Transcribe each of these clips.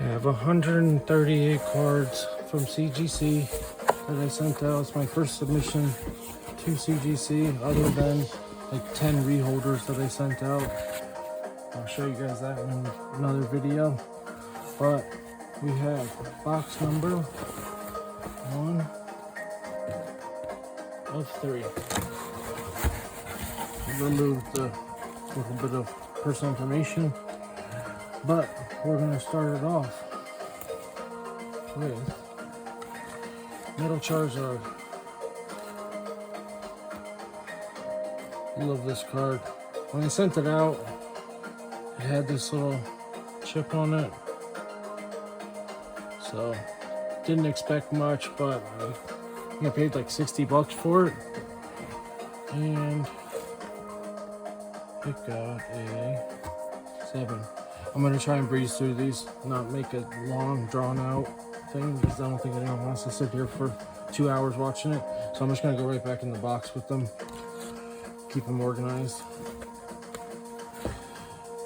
I have 138 cards from CGC that I sent out. It's my first submission to CGC other than like 10 reholders that I sent out. I'll show you guys that in another video. But we have box number 1 of 3. Removed the little bit of personal information, but we're going to start it off with Metal Charizard. Love this card. When I sent it out, it had this little chip on it, so didn't expect much, but I paid like 60 bucks for it, and it got a 7. I'm gonna try and breeze through these, not make a long, drawn out thing, because I don't think anyone wants to sit here for 2 hours watching it. So I'm just gonna go right back in the box with them, keep them organized.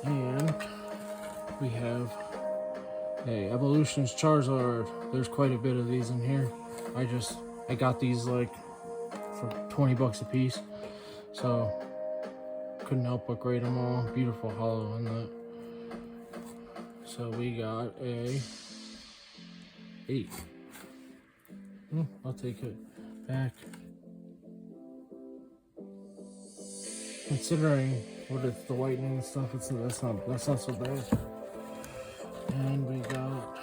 And we have a Evolutions Charizard. There's quite a bit of these in here. I got these like for 20 bucks a piece, so couldn't help but grade them all. Beautiful hollow in that. So we got a 8. I'll take it back. Considering what it's the whitening and stuff, that's not so bad. And we got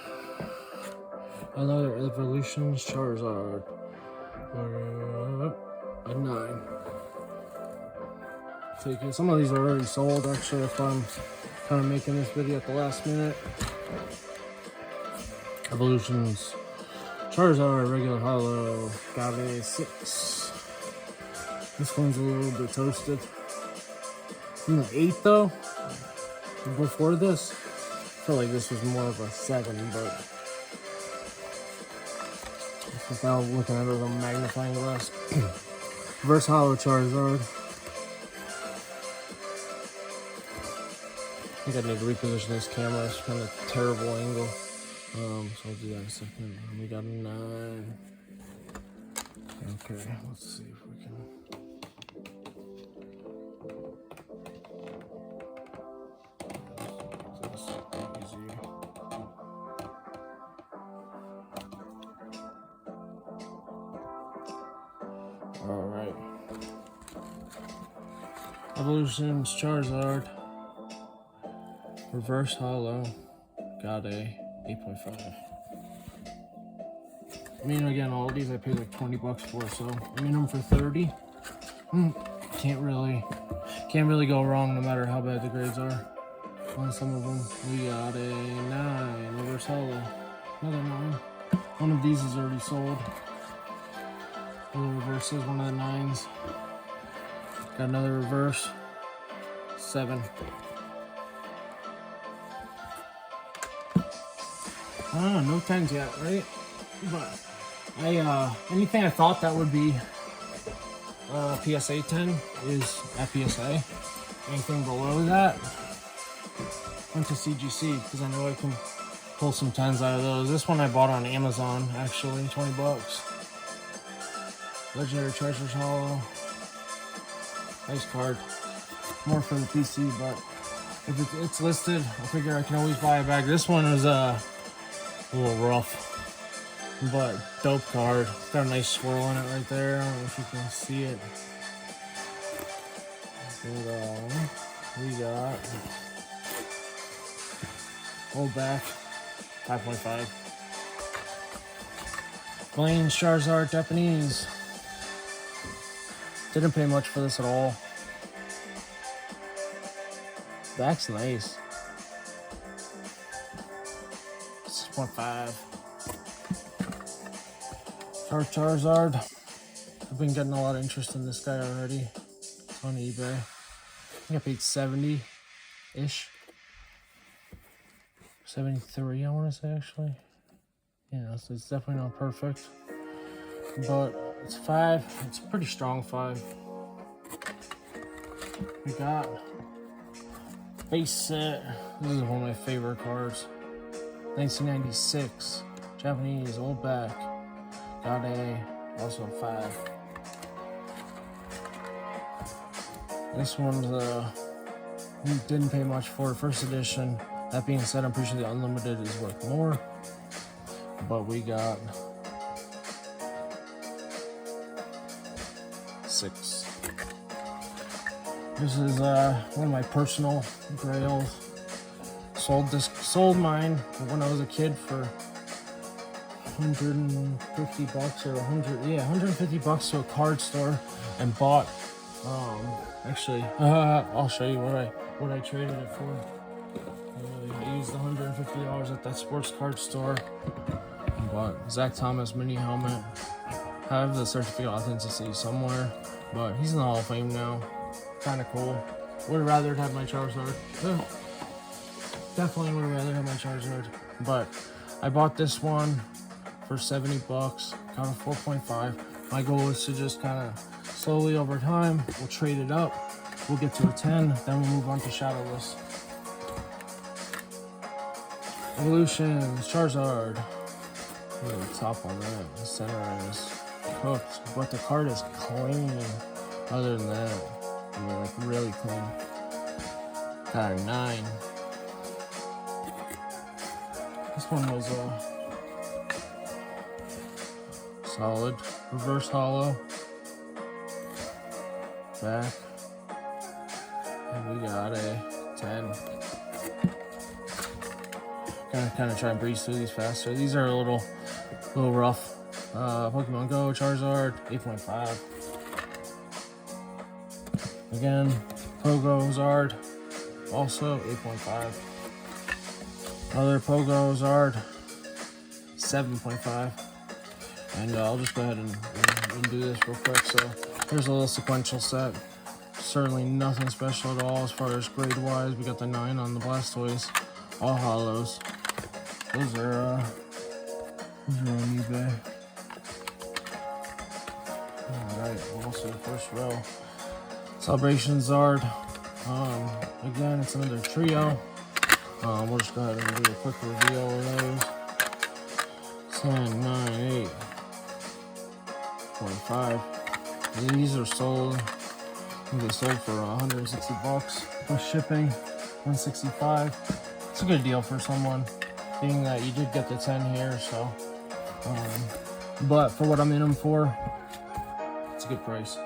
another Evolutions Charizard. A 9. Take it. Some of these are already sold, actually, if I'm kind of making this video at the last minute. Evolutions Charizard, regular hollow, got a 6. This one's a little bit toasted. An 8 though. Before this, I feel like this was more of a 7, but without looking at it with a magnifying glass. Reverse hollow Charizard. I think I need to reposition this camera. It's kind of a terrible angle. So I'll do that in a second. We got a 9. Okay, let's see if we can. This easy. All right. Evolutions Charizard. Reverse hollow, got a 8.5. I mean, again, all of these I paid like 20 bucks for, so I mean them for 30. Can't really go wrong no matter how bad the grades are on some of them. We got a 9, reverse hollow, another 9. One of these is already sold. The reverse is one of the 9s. Got another reverse, 7. No 10s yet, right? But anything I thought that would be PSA 10 is at PSA. Anything below that went to CGC, because I know I can pull some 10s out of those. This one I bought on Amazon, actually, 20 bucks. Legendary Treasures Hollow. Nice card. More for the PC, but if it's listed, I figure I can always buy a bag. This one was a little rough, but dope card. Got a nice swirl in it right there. I don't know if you can see it. And, we got hold back 5.5. Plain Charizard Japanese. Didn't pay much for this at all. Back's nice. 6.5. Charizard. I've been getting a lot of interest in this guy already. It's on eBay. I think I paid 70-ish. 73, I want to say, actually. Yeah, so it's definitely not perfect. But it's 5. It's a pretty strong 5. We got base set. This is one of my favorite cards. 1996. Japanese, old back. Got a, also 5. This one's didn't pay much for it, first edition. That being said, I'm pretty sure the unlimited is worth more. But we got 6. This is one of my personal grails. Sold mine when I was a kid for 150 bucks or 150 bucks to a card store, and bought actually I'll show you what I traded it for. I used $150 at that sports card store and bought Zach Thomas mini helmet. I have the certificate of authenticity somewhere, but he's in the Hall of Fame now. Kind of cool. Would have rather have my Charizard. Definitely would have rather have my Charizard. But I bought this one for 70 bucks. Got a 4.5. My goal is to just kind of slowly over time, we'll trade it up. We'll get to a 10, then we'll move on to Shadowless. Evolutions, Charizard. Look at the top on that. The center is cooked, but the card is clean. Other than that, I mean, like really clean. Got a 9. This one was solid. Reverse hollow. Back. And we got a 10. Kind of try and breeze through these faster. These are a little rough. Pokemon Go, Charizard, 8.5. Again, Pogo Zard, also 8.5. Other Pogo Zard, 7.5. And I'll just go ahead and do this real quick. So here's a little sequential set. Certainly nothing special at all as far as grade wise. We got the 9 on the Blastoise, all hollows. Those are on eBay. Alright, also first row. Celebration Zard. Again, it's another trio. We'll just go ahead and do a quick reveal of those. 10, 9, 8.5. These are sold. I think they sold for 160 bucks with shipping. 165. It's a good deal for someone, being that you did get the 10 here. So, but for what I'm in them for, it's a good price.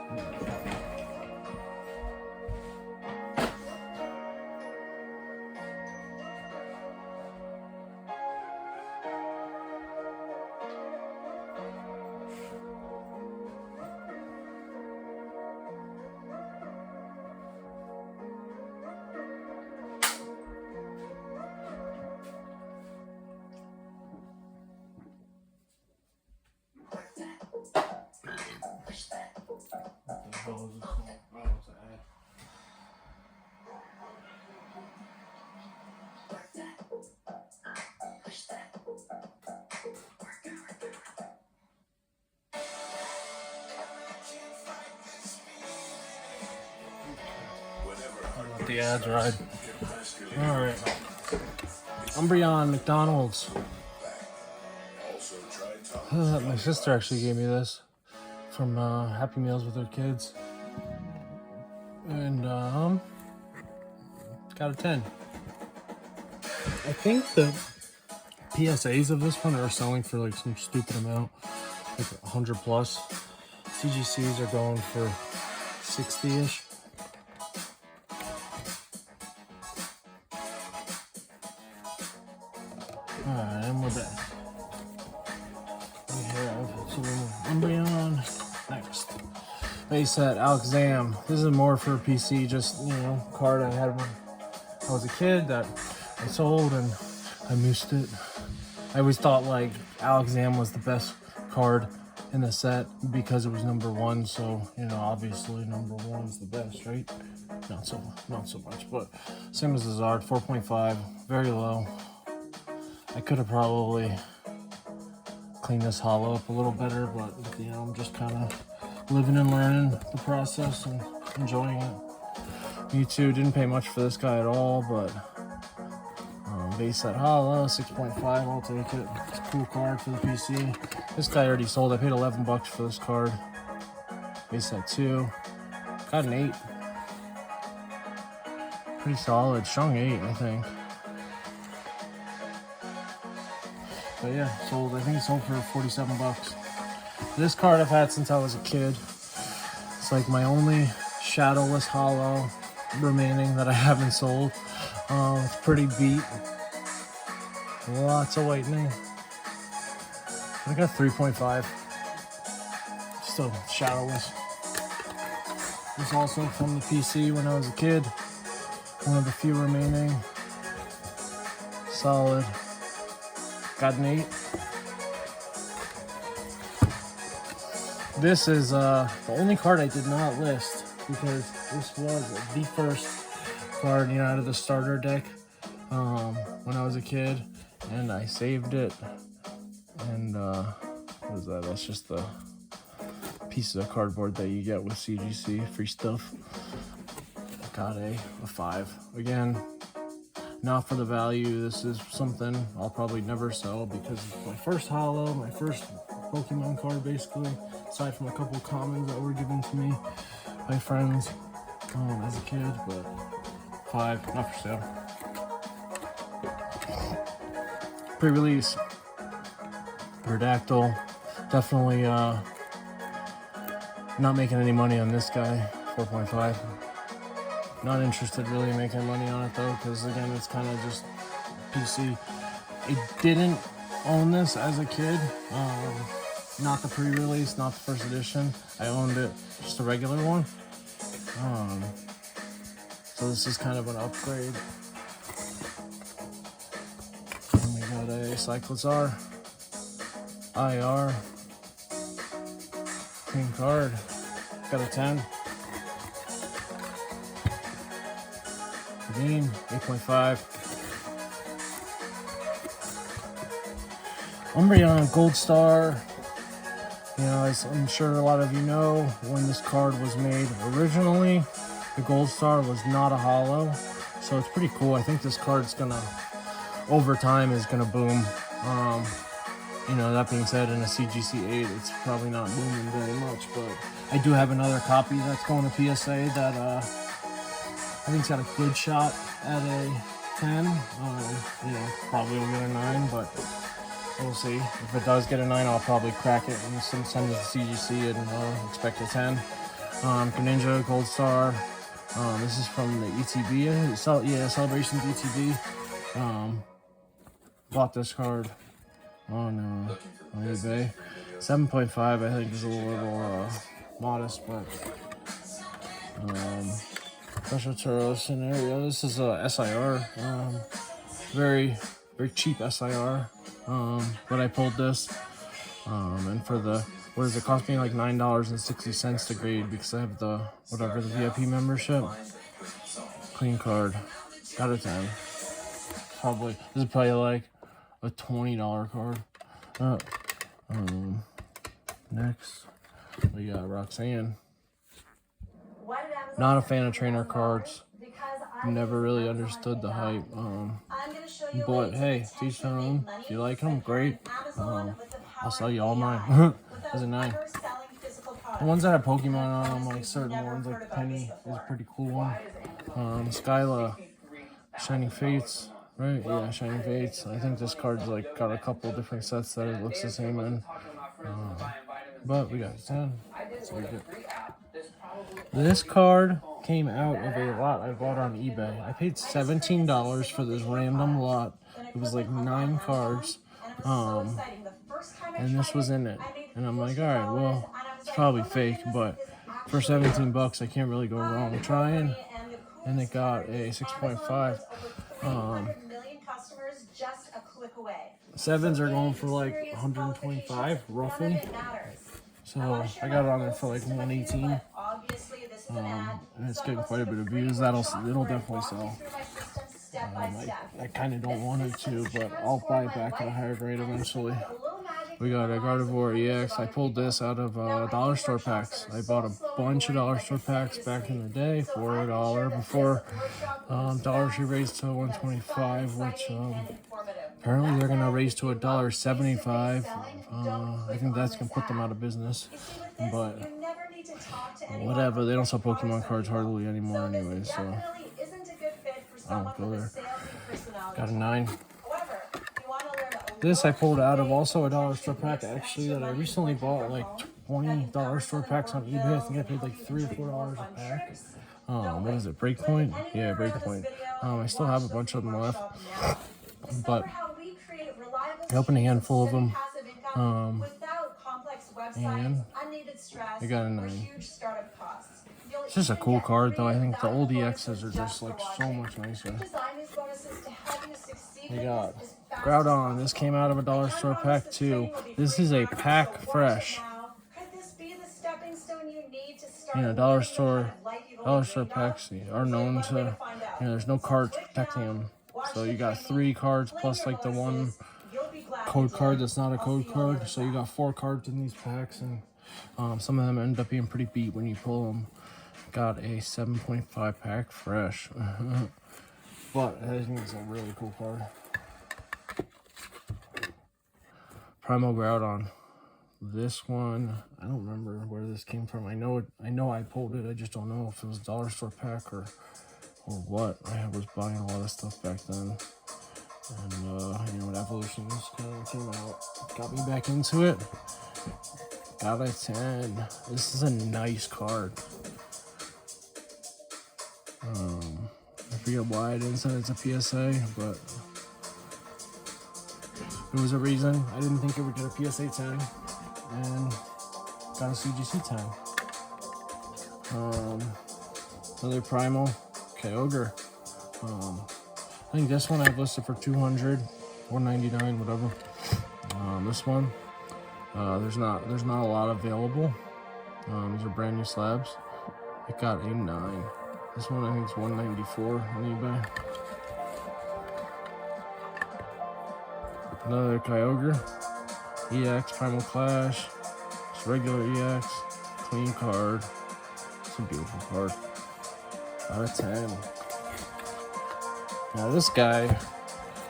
The ads ride. Alright. Umbreon McDonald's. My sister actually gave me this from Happy Meals with her kids. And it's got a 10. I think the PSAs of this one are selling for like some stupid amount, like 100 plus. CGCs are going for 60-ish. Alright, and we're back. We have some Umbreon. Next. Base set, Alakazam. This is more for PC, just, you know, card I had when I was a kid that I sold and I missed it. I always thought like Alakazam was the best card in the set because it was #1, so, you know, obviously #1 is the best, right? Not so much, but same as the Zard, 4.5, very low. I could have probably cleaned this hollow up a little better, but, you know, I'm just kind of living and learning the process and enjoying it. Me too, didn't pay much for this guy at all, but base set hollow, 6.5. I'll take it. It's a cool card for the PC. This guy already sold. I paid 11 bucks for this card. Base set 2. Got an 8. Pretty solid. Strong 8, I think. But yeah, sold. I think it sold for 47 bucks. This card I've had since I was a kid. It's like my only shadowless hollow remaining that I haven't sold. It's pretty beat. Lots of whitening. I got 3.5. Still shadowless. This also from the PC when I was a kid. One of the few remaining. Solid. Got an 8. This is the only card I did not list because this was the first card, you know, out of the starter deck when I was a kid, and I saved it. And what is that? That's just the pieces of cardboard that you get with CGC free stuff. Got a 5. Again, not for the value. This is something I'll probably never sell because it's my first hollow, my first Pokemon card basically, aside from a couple of commons that were given to me by friends as a kid. But 5, not for sale. Pre-release. Redactyl. Definitely not making any money on this guy. 4.5. Not interested really in making money on it though, because again, it's kind of just PC. I didn't own this as a kid. Not the pre-release, not the first edition. I owned it, just a regular one. So this is kind of an upgrade. And we got a Cyclizar, IR, clean card, got a 10. Game 8.5. Umbreon Gold Star. You know, as I'm sure a lot of you know, when this card was made originally, the Gold Star was not a hollow, so it's pretty cool. I think this card's gonna, over time, is gonna boom. You know, that being said, in a CGC 8, it's probably not booming very much, but I do have another copy that's going to PSA that I think it's got a good shot at a 10. You know, probably will get a 9, but we'll see. If it does get a 9, I'll probably crack it and send it to CGC and expect a 10. Greninja Gold Star. This is from the ETB. Celebrations ETB. Bought this card on eBay. 7.5, I think, is a little modest, but special Turo scenario. This is a SIR. Very cheap SIR. But I pulled this, and for the, what does it cost me, like $9.60 to grade because I have the the VIP membership. Clean card, got a 10. Probably this is probably like a $20 card. Next we got Roxanne. Not a fan of trainer cards. Never really understood the hype. But hey, teach their own. If you like them, great. I'll sell you all mine. As a 9. The ones that have Pokemon on them, like certain ones, like Penny is a pretty cool one. Skyla, Shining Fates, right? Yeah, Shining Fates. I think this card's like got a couple different sets that it looks the same in. But we got 10. So we get. This card came out of a lot I bought on eBay. I paid $17 for this random lot. It was like 9 cards. And this was in it. And I'm like, alright, well, it's probably fake, but for 17 bucks, I can't really go wrong trying. And it got a 6.5. 7s are going for like 125, roughly. So I got it on there for like 118. And it's getting quite a bit of views. It'll definitely sell. I kind of don't want it to, but I'll buy it back at a higher rate eventually. We got a Gardevoir EX. I pulled this out of dollar store packs. I bought a bunch of dollar store packs back in the day for $1 before Dollar Tree raised to $1.25, which apparently they're gonna raise to $1.75. I think that's gonna put them out of business, but whatever. They don't sell Pokemon cards hardly anymore anyway, so I don't go there. Got a 9. This I pulled out of also a dollar store pack actually that I recently bought, like 20 dollar store packs on eBay. I think I paid like $3 or $4 a pack. What is it? Breakpoint? Yeah, Breakpoint. I still have a bunch of them left, but I opened a handful of them. And I got a 9. It's just a cool card though. I think the old EXs are just like so much nicer. We got Groudon. This came out of a dollar store pack too. This is a pack fresh. You know, dollar store packs are known to, there's no cards protecting them. So you got 3 cards plus like the one code card that's not a code card. So you got 4 cards in these packs, and some of them end up being pretty beat when you pull them. Got a 7.5 pack fresh. But I think it's a really cool card. Primal Groudon. This one, I don't remember where this came from. I know I pulled it. I just don't know if it was a dollar store pack or what. I was buying a lot of stuff back then. And you know, when Evolutions kind of came out, got me back into it. Got a 10. This is a nice card. I forget why I didn't say it's a PSA, but there was a reason. I didn't think it would get a PSA 10, and got a CGC 10. Another Primal, Kyogre. I think this one I've listed for 200, 199, whatever. This one, there's not a lot available. These are brand new slabs. It got a 9. This one I think is 194 on eBay. Another Kyogre, EX Primal Clash. It's regular EX, clean card. It's a beautiful card. Out of 10. Now this guy,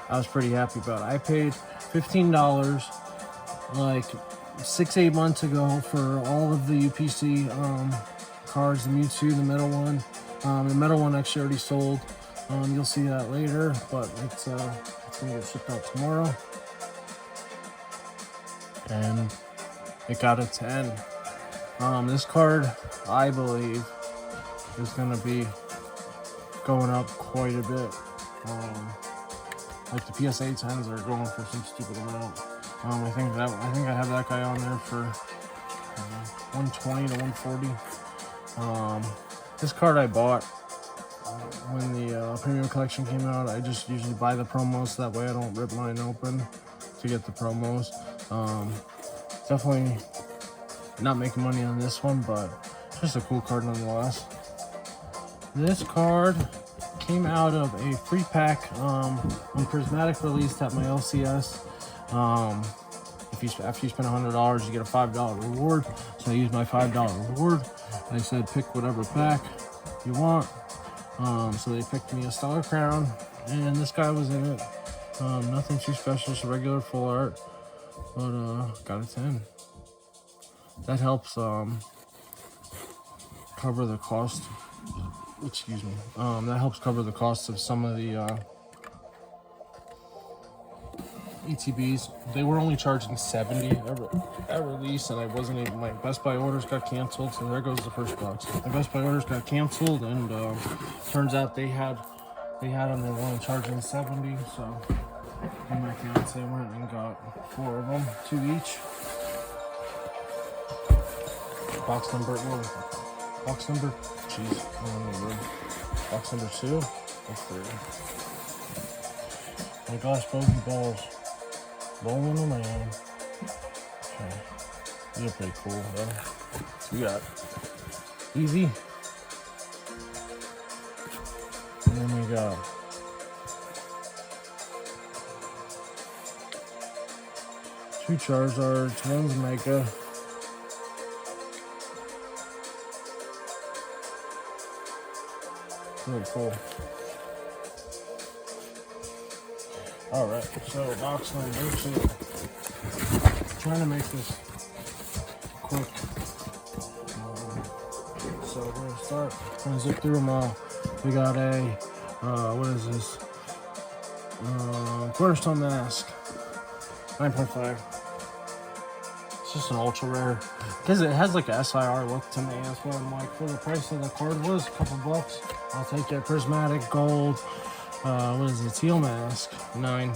I was pretty happy about. I paid $15 like 6-8 months ago for all of the UPC cards, the Mewtwo, the metal one. The metal one actually already sold. You'll see that later, but it's gonna get shipped out tomorrow. And it got a 10. This card, I believe, is gonna be going up quite a bit. Like the PSA 10s are going for some stupid amount. I think I have that guy on there for 120 to 140. This card I bought when the premium collection came out. I just usually buy the promos, that way I don't rip mine open to get the promos. Definitely not making money on this one, but just a cool card nonetheless. This card came out of a free pack when Prismatic released at my LCS. After you spend $100, you get a $5 reward. So I used my $5 reward. I said pick whatever pack you want. So they picked me a Stellar Crown, and this guy was in it. Nothing too special, just a regular full art, but got a 10. That helps cover the cost. Excuse me. That helps cover the cost of some of the ETBs. They were only charging $70 at release, and I wasn't even, my Best Buy orders got canceled, so there goes the first box. My Best Buy orders got canceled, and turns out they had them, they were only charging $70, so me and my fiance went and got 4 of them, 2 each. Box number 2 or 3. My gosh, bogey balls. Bowling them in. Okay. These are pretty cool, though. So we got Easy. And then we got 2 Charizards, 1's Mega. Really cool. Alright, so box number 2. Trying to make this quick. So we're gonna start. I'm gonna zip through them all. We got a, what is this? Cornerstone Mask. 9.5. It's just an ultra rare. Because it has like a SIR look to me. That's what I'm like. For the price of the card was, a couple bucks. I'll take it. Prismatic Gold. What is it? Teal Mask. 9.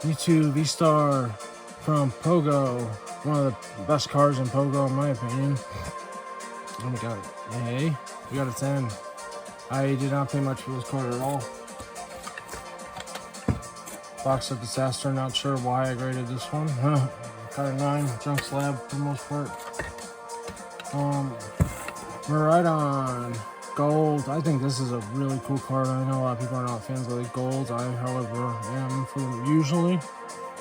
U2 V-Star from Pogo. One of the best cards in Pogo in my opinion. And we got a, we got a 10. I did not pay much for this card at all. Box of Disaster, not sure why I graded this one. Got a 9, Junk Slab for the most part. Miraidon Gold. I think this is a really cool card. I know a lot of people are not fans of the gold. I, however, am for them usually.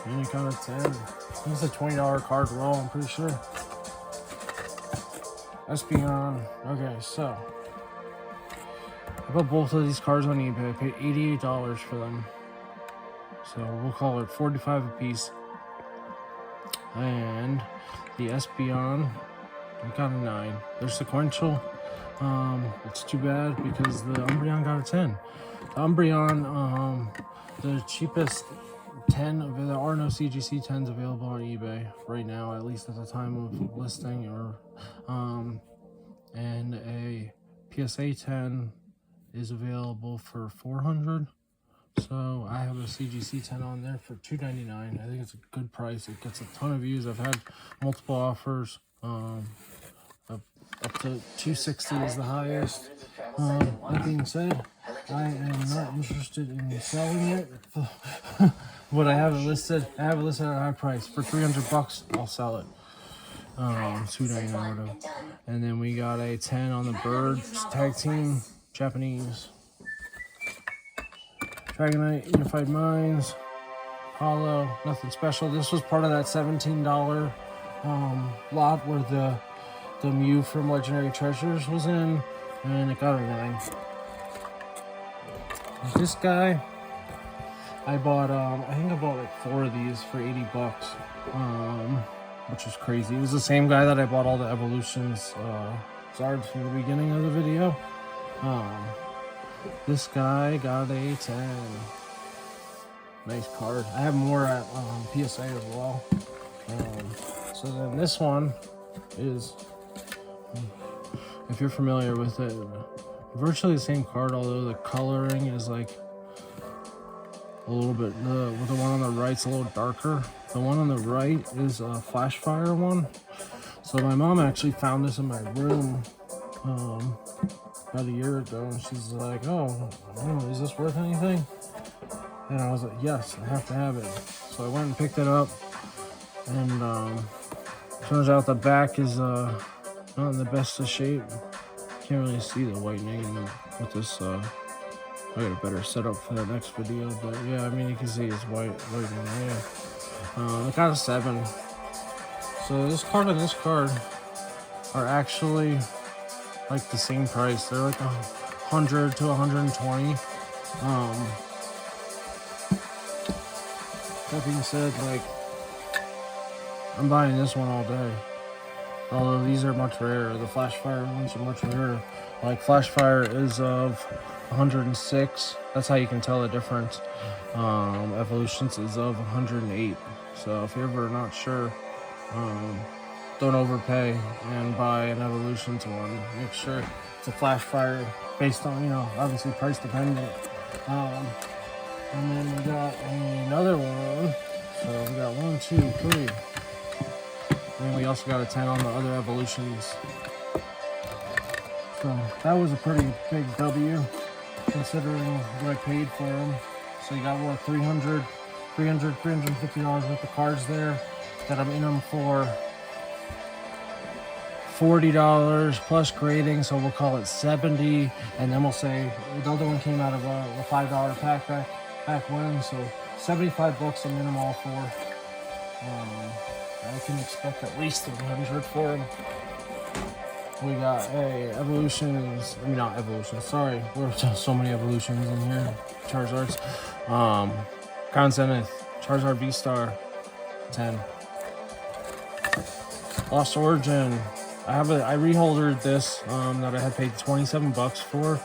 And you got a 10. This is a $20 card roll, I'm pretty sure. Espeon. Okay, so I put both of these cards on eBay. I paid $88 for them. So we'll call it $45 a piece. And the Espeon, I got a 9. They're sequential. It's too bad because the Umbreon got a 10. The Umbreon, the cheapest 10 of there are no CGC 10s available on eBay right now, at least at the time of listing, or and a PSA 10 is available for $400. So I have a CGC 10 on there for $2.99. I think it's a good price. It gets a ton of views. I've had multiple offers. Up to $260 is the highest. That being said, I am not interested in selling it. But I have it listed. I have it listed at a high price for $300. I'll sell it. $2.99. And then we got a 10 on the Birds Tag Team Japanese. Dragonite, Unified Minds, Hollow, nothing special. This was part of that $17 lot where the Mew from Legendary Treasures was in, and it got a 9. This guy, I bought, I think I bought like 4 of these for $80, which is crazy. It was the same guy that I bought all the Evolutions Zards from the beginning of the video. This guy got a 10. Nice card. I have more at PSA as well. So then this one is, if you're familiar with it, virtually the same card, although the coloring is like a little bit, the one on the right's a little darker. The one on the right is a Flashfire one. So my mom actually found this in my room about a year ago, and she's like, oh, is this worth anything? And I was like, yes, I have to have it. So I went and picked it up, and turns out the back is not in the best of shape. Can't really see the whitening with this. I got a better setup for the next video, but yeah, I mean, you can see it's whitening. Yeah. It got a 7. So this card and this card are actually like the same price. They're like 100 to 120. That being said, like, I'm buying this one all day. Although these are much rarer. The Flashfire ones are much rarer. Like, Flashfire is of 106. That's how you can tell the difference. Evolutions is of 108. So if you're ever not sure, don't overpay and buy an Evolutions one. Make sure it's a Flashfire based on, you know, obviously price dependent. And then we got another one. So we got 1, 2, 3. And we also got a 10 on the other Evolutions. So that was a pretty big W considering what I paid for them. So you got what, $350 worth of cards there that I'm in them for $40 plus grading, so we'll call it $70, and then we'll say the other one came out of a $5 pack back when, so 75 bucks a minimum all for. I can expect at least 100 for them. We got evolutions. I mean, not evolutions. Sorry, there's so many evolutions in here. Charizards. Crown Zenith. Charizard V-Star. 10. Lost Origin. I reholdered this that I had paid 27 bucks for.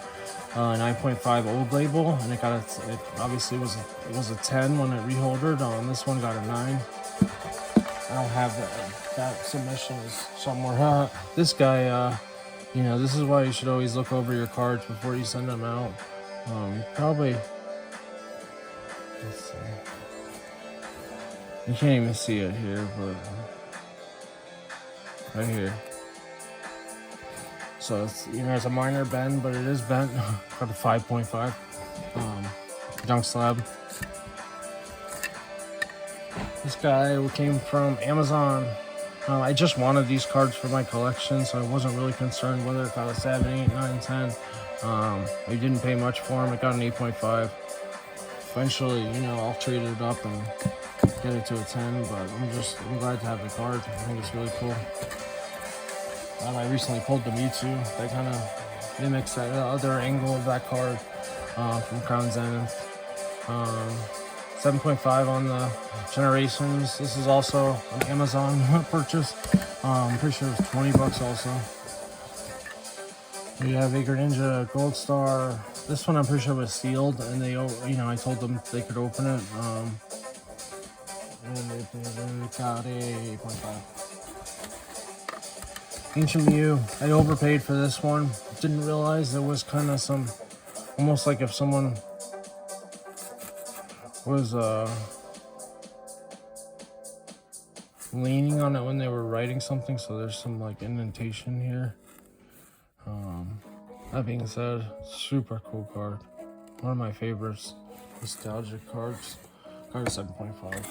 9.5 old label, and it obviously was a 10 when it reholdered. This one got a 9. I don't have that submission is somewhere. This guy, this is why you should always look over your cards before you send them out. Probably, let's see. You can't even see it here, but right here. So it's, it's a minor bend, but it is bent. Got a 5.5 junk slab. This guy came from Amazon. I just wanted these cards for my collection, so I wasn't really concerned whether it got a 7, 8, 9, 10. I didn't pay much for him. It got an 8.5. Eventually, I'll trade it up and get it to a 10, but I'm glad to have the card. I think it's really cool. I recently pulled the Mewtwo. That kind of mimics that other angle of that card from Crown Zenith. 7.5 on the Generations. This is also an Amazon purchase. I'm pretty sure it's 20 bucks also. We have Vagrant Ninja Gold Star. This one I'm pretty sure was sealed, and they, I told them they could open it. And they got a 8.5. Ancient Mew. I overpaid for this one. Didn't realize there was kind of some, almost like if someone was leaning on it when they were writing something, so there's some like indentation here. That being said, super cool card. One of my favorites. Nostalgic cards. Card 7.5.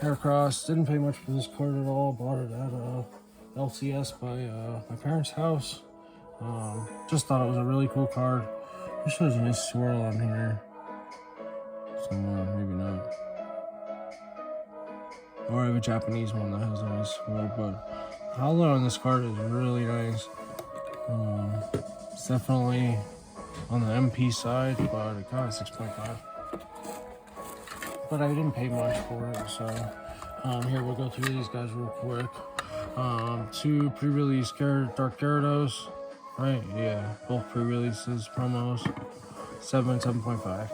Heracross. Didn't pay much for this card at all. Bought it at LCS by my parents' house. Just thought it was a really cool card. Wish there was a nice swirl on here. Somewhere, maybe not. Or I have a Japanese one that has a nice swirl, but the holo on this card is really nice. It's definitely on the MP side, but it got a 6.5. But I didn't pay much for it, so here we'll go through these guys real quick. 2 pre-release Dark Gyarados, right? Yeah, both pre-releases, promos. 7.5.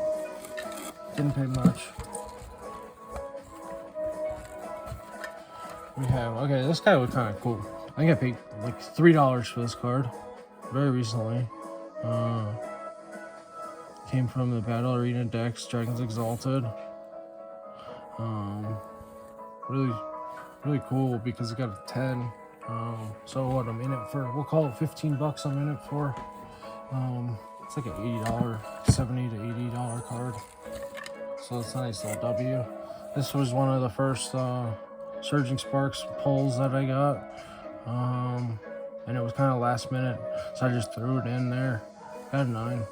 Didn't pay much. We have, okay, this guy was kind of cool. I think I paid like $3 for this card very recently. Came from the Battle Arena decks, Dragons Exalted. Really cool because it got a 10. So what I'm in it for, we'll call it 15 bucks I'm in it for. It's like an $80, $70 to $80 card. So it's a nice little W. This was one of the first Surging Sparks pulls that I got. And it was kind of last minute, so I just threw it in there. Got a 9.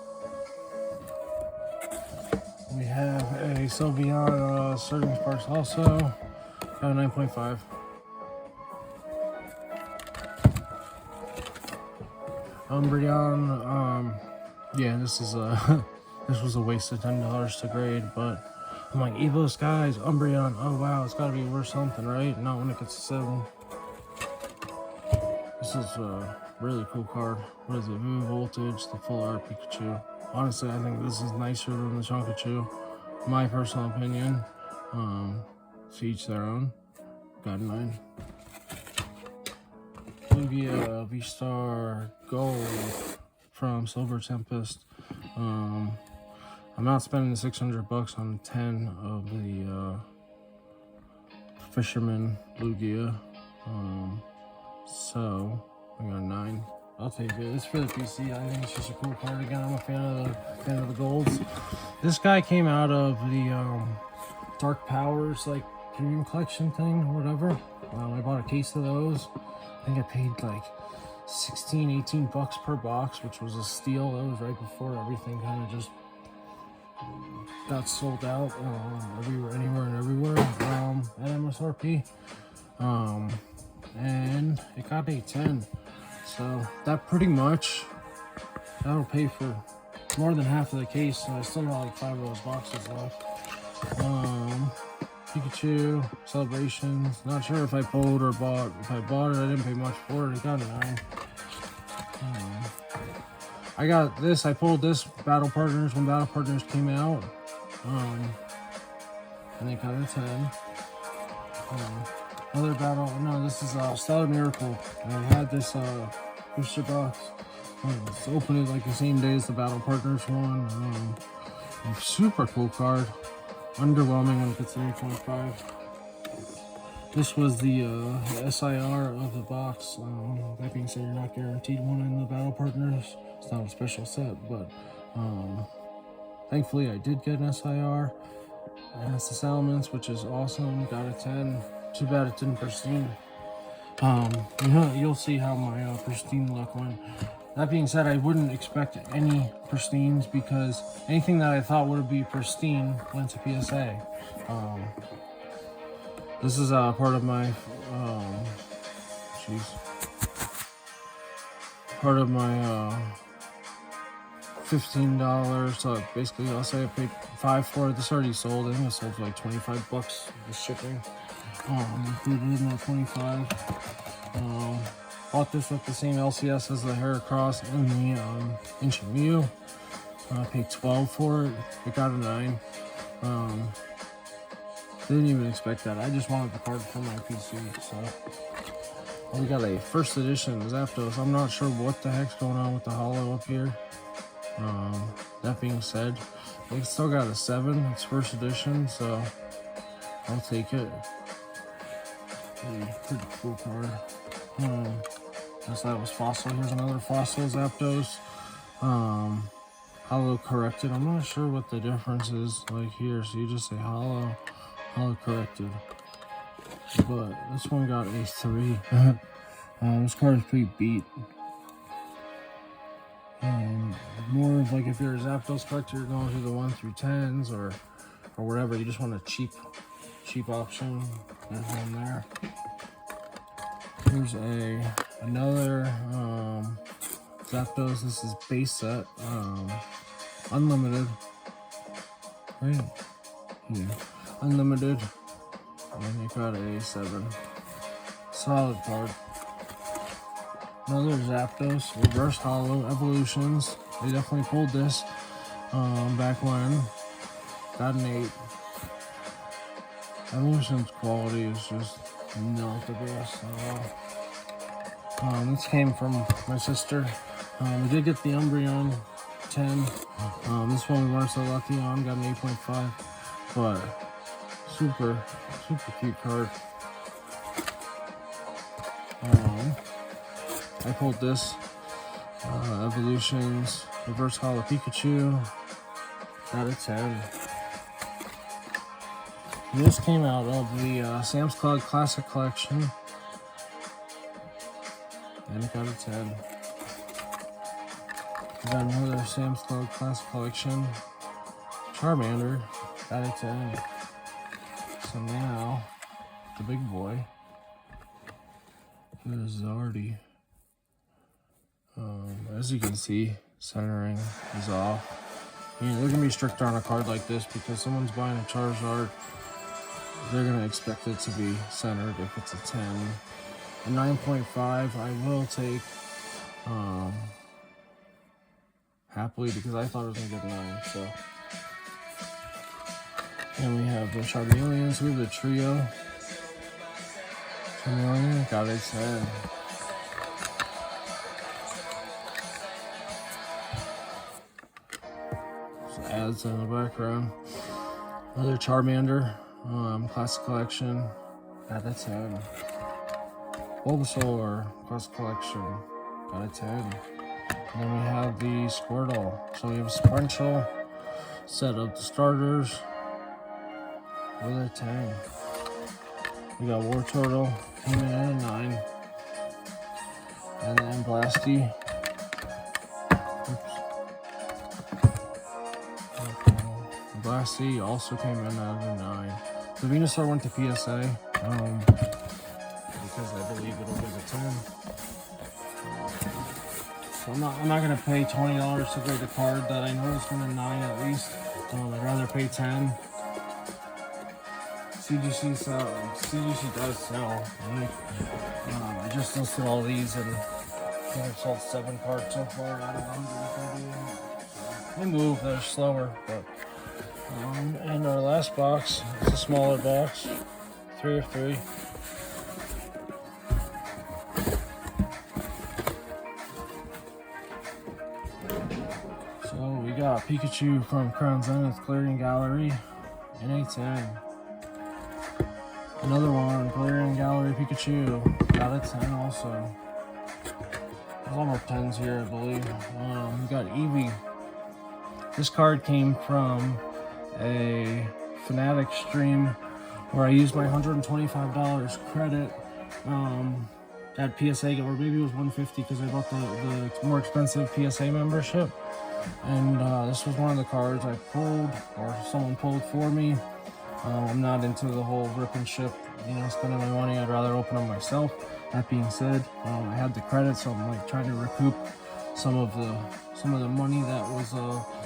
We have a Sylveon Surging Sparks also. Got a 9.5. Umbreon, yeah, this is this was a waste of $10 to grade, but I'm like, Evo Skies, Umbreon, oh wow, it's gotta be worth something, right? Not when it gets to 7. This is a really cool card. What is it? Vivid Voltage, the full art Pikachu. Honestly, I think this is nicer than the Chonkachu. My personal opinion. To each their own. Got a 9. Lugia V-Star Gold from Silver Tempest. I'm not spending the 600 bucks on 10 of the Fisherman Lugia. So I got a 9. I'll take it. It's for the PC. I think it's just a cool card. Again, I'm a fan of the golds. This guy came out of the Dark Powers like premium collection thing or whatever. I bought a case of those. I think I paid like 16, 18 bucks per box, which was a steal. That was right before everything kind of just got sold out everywhere, anywhere and everywhere at MSRP. And it got a 10. So that pretty much, that'll pay for more than half of the case. So I still got like 5 of those boxes left. Pikachu, Celebrations. Not sure if I pulled or bought. If I bought it, I didn't pay much for it. It got a 9. I got this. I pulled this Battle Partners when Battle Partners came out. And it got a 10. Another battle. No, this is Stellar Miracle. And I had this booster box. Let's open it like the same day as the Battle Partners one. Super cool card. Underwhelming when it gets to 8.5. This was the SIR of the box. That being said, you're not guaranteed one in the Battle Partners. It's not a special set, but thankfully I did get an SIR. And it's the Salamence, which is awesome. Got a 10. Too bad it didn't pristine. You'll see how my pristine luck went. That being said, I wouldn't expect any pristines because anything that I thought would be pristine went to PSA. This is part of my part of my $15. So basically, I'll say I paid $5 for it. This already sold. I think it sold for like 25 bucks with shipping. Included in the 25. Bought this with the same LCS as the Heracross and the Ancient Mew. I paid 12 for it. It got a 9. Didn't even expect that. I just wanted the card for my PC. So we got a first edition Zapdos. I'm not sure what the heck's going on with the holo up here. That being said, it still got a 7. It's first edition, so I'll take it. Pretty cool card. Guess that was Fossil. Here's another Fossil Zapdos. Holo corrected. I'm not sure what the difference is like here. So you just say holo corrected. But this one got a 3. This card is pretty beat. More of like if you're a Zapdos collector, you're going through the 1 through 10s or whatever. You just want a cheap option. There's one there. Here's another Zapdos. This is base set, unlimited, right? Yeah, unlimited, and you got a 7. Solid card. Another Zapdos, reverse holo evolutions. They definitely pulled this back when. Got an 8. Evolution's quality is just not the best at all. This came from my sister. We did get the Umbreon 10. This one we weren't so lucky on, got an 8.5. But super cute card. I pulled this Evolutions Reverse Holo Pikachu. Got a 10. This came out of the Sam's Club Classic Collection, and it got a 10. We got another Sam's Club Classic Collection, Charmander, got a 10. So now, the big boy, here's Zardy. As you can see, centering is off. They're going to be stricter on a card like this because someone's buying a Charizard. They're going to expect it to be centered if it's a 10. A 9.5 I will take happily because I thought it was going to get 9. So, and we have the Charmeleons. We have the trio. Charmeleon got a 10. So ads in the background. Another Charmander. Classic Collection, got a 10. Bulbasaur, Classic Collection, got a 10. And then we have the Squirtle. So we have a sequential set of the starters with a 10. We got Wartortle, came in at a 9. And then Blasty. Oops. Glass C also came in out of a 9. The Venusaur went to PSA because I believe it'll give a 10. So I'm not gonna pay $20 to grade a card that I know is gonna 9 at least. I'd rather pay 10. CGC does sell. Right? I just listed all these and I think I've sold 7 cards so far out of 130. They move, they're slower, but and our last box is a smaller box, 3 of 3. So we got Pikachu from Crown Zenith Clearing Gallery in a 10. Another one, Clearing Gallery Pikachu, got a 10 also. There's all more 10s here, I believe. We got Eevee. This card came from a Fnatic stream where I used my $125 credit at PSA, or maybe it was $150 because I bought the more expensive PSA membership. And this was one of the cards I pulled, or someone pulled for me. I'm not into the whole rip and ship, spending my money. I'd rather open them myself. That being said, I had the credit, so I'm like trying to recoup some of the money that was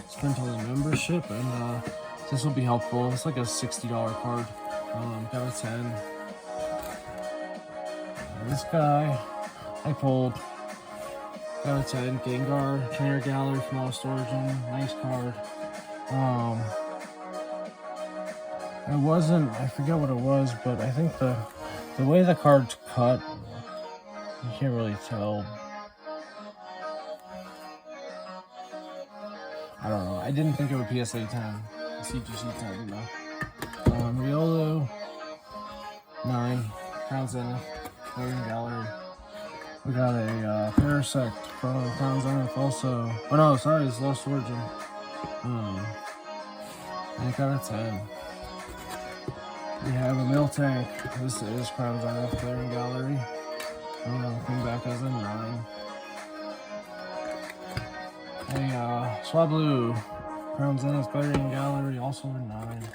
spent on the membership, and this will be helpful. It's like a $60 card. Got a 10. This guy I pulled, got a 10. Gengar, Trainer Gallery from Lost Origin, nice card. I forget what it was, but I think the way the card's cut, you can't really tell. I don't know. I didn't think it would PSA 10. CGC 10, though. Riolu, 9. Crown Zenith, Clearing Gallery. We got a Parasect from Crown Zenith also. Oh no, sorry, it's Lost Origin. I got a 10. We have a Miltank. This is Crown Zenith Clearing Gallery. Came back as a 9. A Swablu, Crown Zenith Clearing Gallery, also a 9.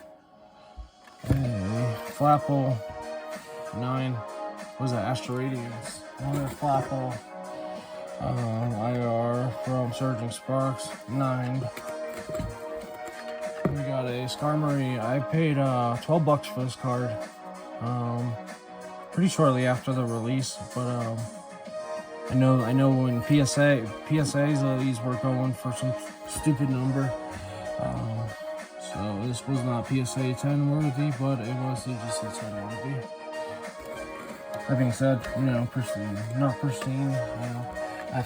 A Flapple, 9. What was that? Astro Radiance. Another Flapple. IR from Surging Sparks, 9. We got a Skarmory. I paid $12 for this card. Pretty shortly after the release, but I know when PSAs these were going for some stupid number. So this was not PSA 10 worthy, but it was CGC 10 worthy. That being said, pristine, not pristine. I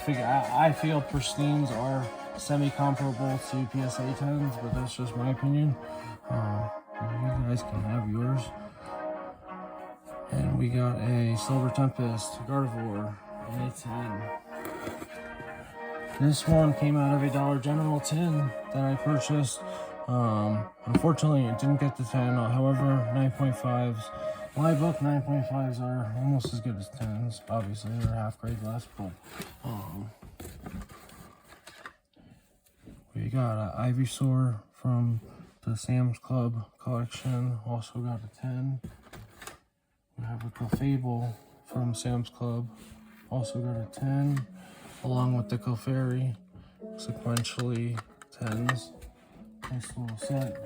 feel pristines are semi-comparable to PSA 10s, but that's just my opinion. You guys can have yours. And we got a Silver Tempest Gardevoir in a 10. This one came out of a Dollar General tin that I purchased. Unfortunately, it didn't get the 10. However, 9.5s. My book, 9.5s are almost as good as 10s. Obviously, they're half grade less, but we got an Ivysaur from the Sam's Club collection. Also got a 10. We have a Clefable from Sam's Club. Also got a 10. Along with the Clefairy. Sequentially 10s. Nice little set.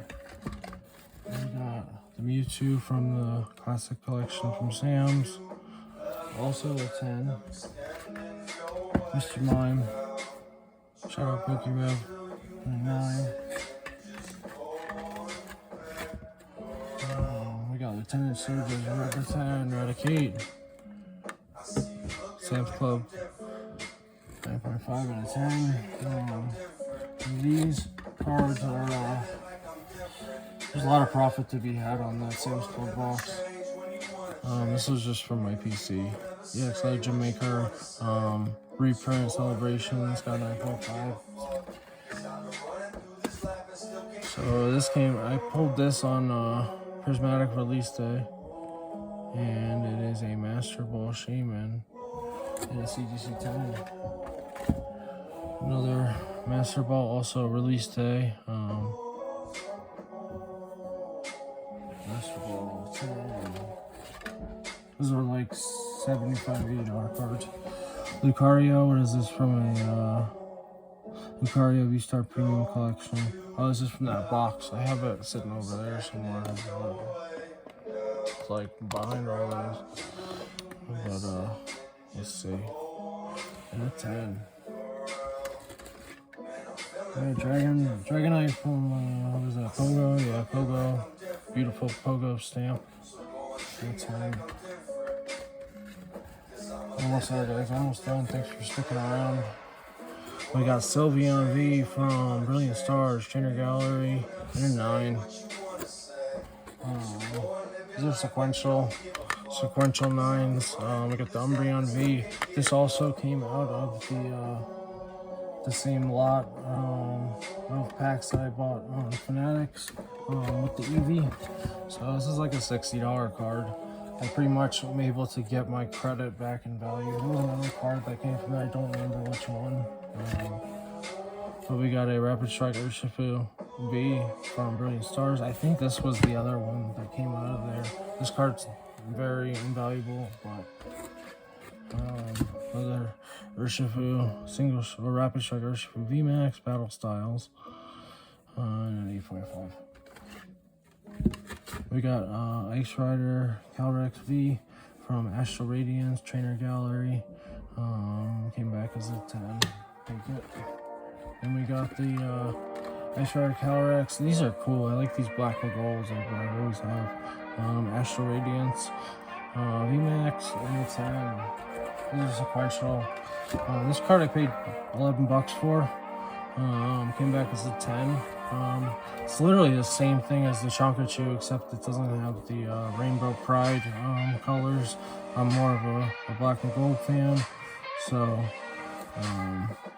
We got the Mewtwo from the Classic Collection from Sam's. Also a 10. Mr. Mime. Shout out Pokerev. 9. We got Lieutenant Surge's Rattata, Eradicate. Sam's Club. 9.5 out of 10. These cards are there's a lot of profit to be had on that Sam's Club box. This was just from my PC. Yeah, it's like Jamaica reprint Celebrations, got 9.5. So this I pulled this on Prismatic release day, and it is a Master Ball Shaman and a CGC 10. Another Master Ball, also release day. Master Ball 10. Those are like $75, $80 cards. Lucario, what is this from a Lucario V-Star Premium Collection? Oh, this is from that box. I have it sitting over there somewhere. It's like behind all those. But let's see. And a 10. Yeah, Dragonite from what was that? Pogo? Yeah, Pogo. Beautiful Pogo stamp. And 10. Almost there, guys. Almost done. Thanks for sticking around. We got Sylveon V from Brilliant Stars, Trainer Gallery, and a 9. These are sequential 9s. We got the Umbreon V. This also came out of the same lot of packs that I bought on Fanatics with the Eevee. So this is like a $60 card. I pretty much am able to get my credit back in value. There was another card that came from that, I don't remember which one. But we got a Rapid Strike Urshifu V from Brilliant Stars. I think this was the other one that came out of there. This card's very invaluable, but other Urshifu single or Rapid Strike Urshifu VMAX Battle Styles and an 8.5. We got Ice Rider Calyrex V from Astral Radiance Trainer Gallery. Came back as a 10. Take it. Then we got the Ice Rider Calyrex. These are cool. I like these black and golds like I always have. Astral Radiance VMAX and a 10. This is sequential. This card I paid $11 for. Came back as a 10. It's literally the same thing as the Chonkachu, except it doesn't have the Rainbow Pride colors. I'm more of a black and gold fan, so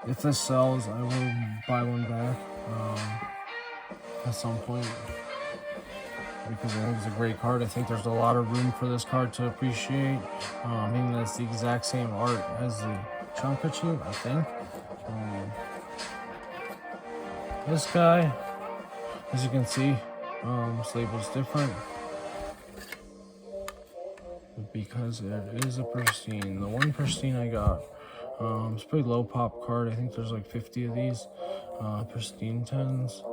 if this sells, I will buy one back at some point, because I think it's a great card. I think there's a lot of room for this card to appreciate. Meaning that's the exact same art as the Chonkachu, I think. This guy, as you can see, this label's different because it is a pristine. The one pristine I got, it's a pretty low pop card. I think there's like 50 of these pristine 10s.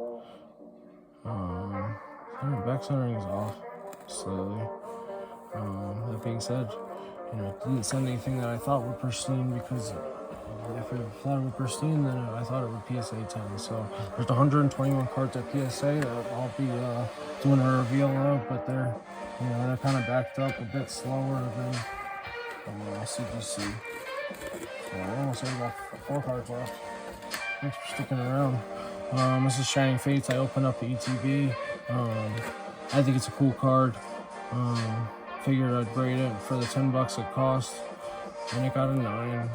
Back centering is off slowly. That being said, it didn't send anything that I thought were pristine, because if I thought it were pristine, then I thought it would PSA 10. So there's 121 cards at PSA that I'll be doing a reveal of, but they're kind of backed up a bit slower than CGC. So I almost have about 4 cards left. Thanks for sticking around. This is Shining Fates. I opened up the ETB. I think it's a cool card. Figured I'd grade it for the $10 it cost, and it got a 9.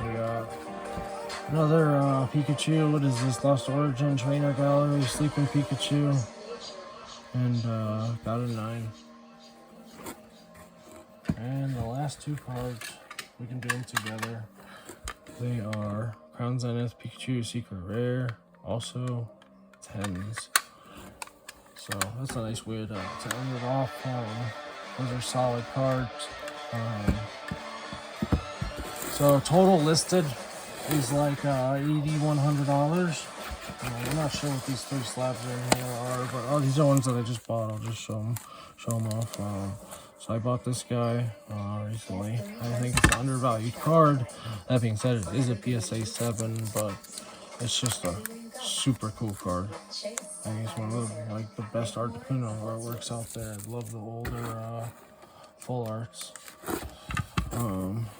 We got another Pikachu. What is this? Lost Origin Trainer Gallery Sleeping Pikachu, and got a 9. And the last 2 cards, we can do them together. They are Crown Zenith Pikachu Secret Rare, also 10s. So that's a nice way to end it off. Those are solid cards. So total listed is like $8,100. I'm not sure what these 3 slabs in here are, but these are ones that I just bought. I'll just show them off. So I bought this guy recently. I think it's an undervalued card. That being said, it is a PSA 7, but it's just a super cool card. I think it's one of the best Articuno artworks out there. I love the older full arts.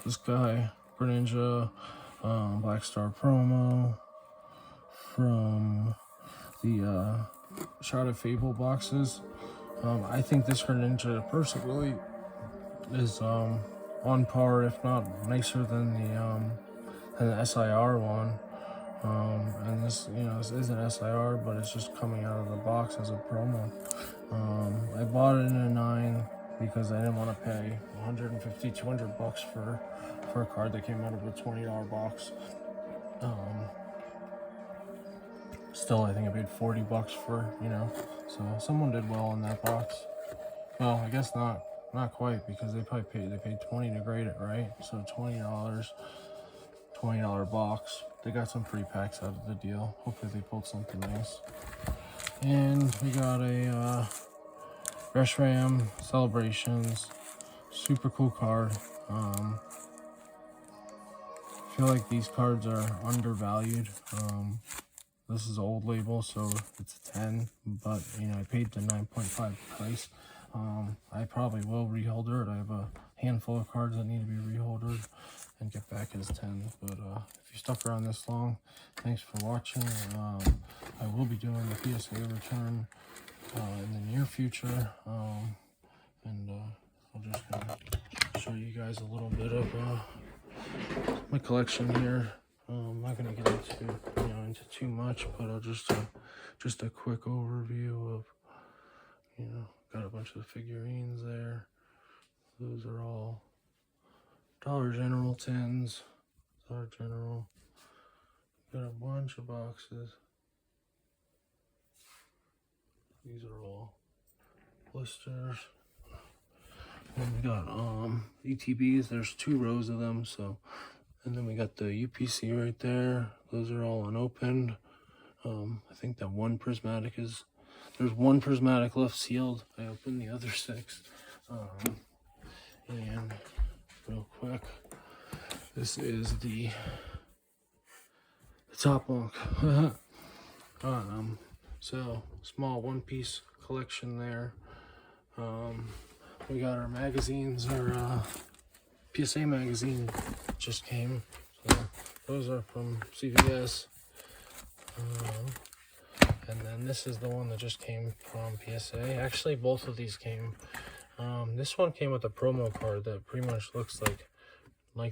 This guy, Greninja, Black Star promo from the Shrouded Fable boxes. I think this Greninja personally is on par, if not nicer than the SIR one. And this, this is an SIR, but it's just coming out of the box as a promo. I bought it in a 9 because I didn't want to pay $150, $200 for a card that came out of a $20 box. still, I think I paid 40 bucks for, you know, so someone did well in that box. Well, I guess not quite, because they paid 20 to grade it, right? So $20 box. They got some free packs out of the deal. Hopefully they pulled something nice. And we got a Reshiram Celebrations, super cool card. I feel like these cards are undervalued. This is old label, so it's a 10, but you know, I paid the 9.5 price. I probably will reholder it. I have a handful of cards that need to be reholdered and get back as 10s. But if you stuck around this long, thanks for watching. I will be doing the PSA return in the near future, and I'll just show you guys a little bit of my collection here. I'm not gonna get into too much, but I'll just a quick overview of, you know, got a bunch of figurines there. Those are all Dollar General tins. Dollar General. Got a bunch of boxes. These are all blisters. And we got ETBs. There's 2 rows of them, so. And then we got the UPC right there. Those are all unopened. I think that one prismatic there's one prismatic left sealed. I opened the other 6. And real quick, this is the top bunk. So small one-piece collection there. We got our magazines. Our PSA magazine just came. So those are from CVS. And then this is the one that just came from PSA. Actually, both of these came. This one came with a promo card that pretty much looks like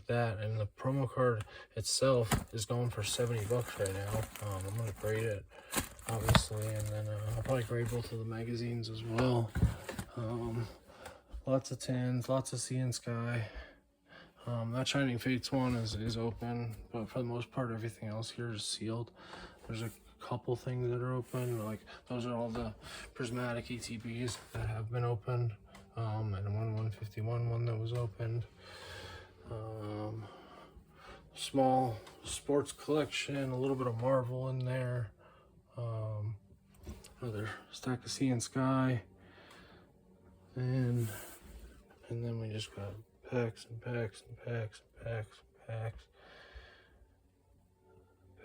that, and the promo card itself is going for 70 bucks right now. I'm gonna grade it, obviously, and then I'll probably grade both of the magazines as well. Lots of tins, lots of Sea and Sky. That Shining Fates one is open, but for the most part, everything else here is sealed. There's a couple things that are open, like those are all the prismatic ETBs that have been opened, and 151 one that was opened. Small sports collection, a little bit of Marvel in there. Another stack of Sea and Sky, and then we just got packs and packs and packs and packs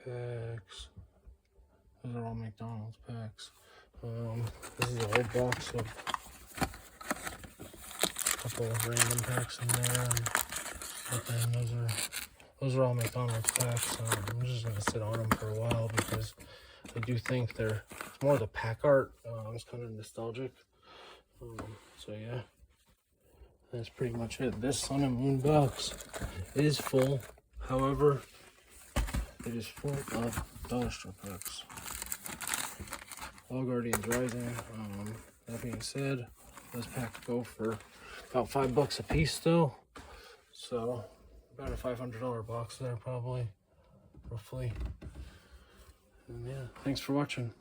and packs. Those are all McDonald's packs. This is a whole box of a couple of random packs in there. But then those are all McDonald's packs. I'm just gonna sit on them for a while because I do think it's more the pack art. It's kind of nostalgic. So yeah, that's pretty much it. This Sun and Moon box is full. However, it is full of dollar store packs. All Guardians Rising. That being said, those packs go for about $5 a piece still. So about a $500 box there, probably, roughly. And yeah, thanks for watching.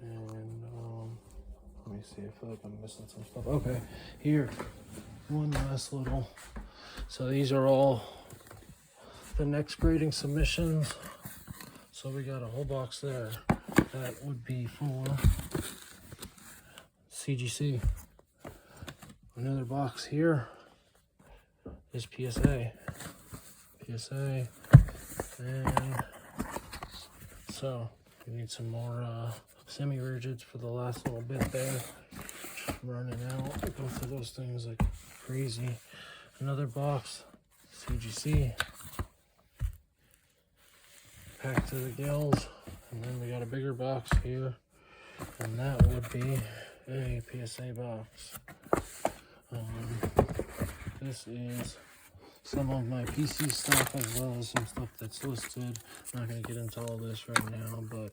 And let me see. I feel like I'm missing some stuff. Okay, here, one last little. So these are all the next grading submissions. So we got a whole box there. That would be for CGC. Another box here is PSA. And so we need some more semi-rigids for the last little bit there. Just running out. Both of those things like crazy. Another box, CGC. Pack to the gills. And then we got a bigger box here. And that would be a PSA box. This is some of my PC stuff as well as some stuff that's listed. I'm not going to get into all this right now, but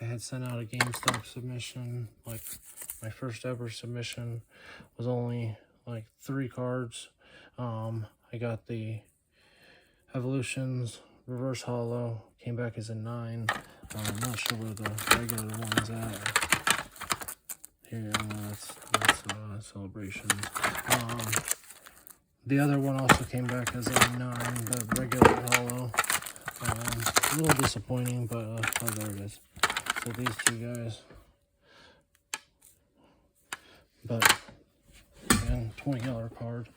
I had sent out a GameStop submission. Like my first ever submission was only like 3 cards. I got the Evolutions Reverse Hollow came back as a 9. I'm not sure where the regular one's at. Here, that's Celebrations. The other one also came back as a 9, the regular hollow. A little disappointing, but oh, there it is. So these two guys. But again, $20 card.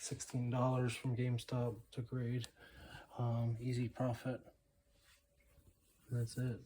$16 from GameStop to grade. Easy profit. That's it.